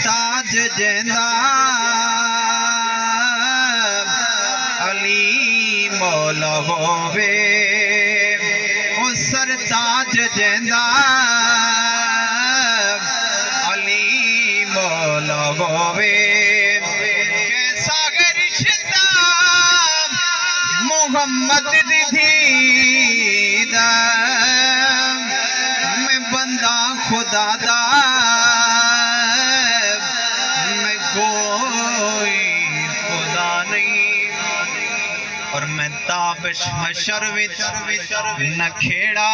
تاج جیندا علی مولا ہووے او سر تاج جیندا علی مولا ہووے کیسا ہے رشتہ محمد دی دھی دا میں بندہ خدا دا میں کوئی خدا نہیں اور میں تابش حشر وچ نہ کھیڑا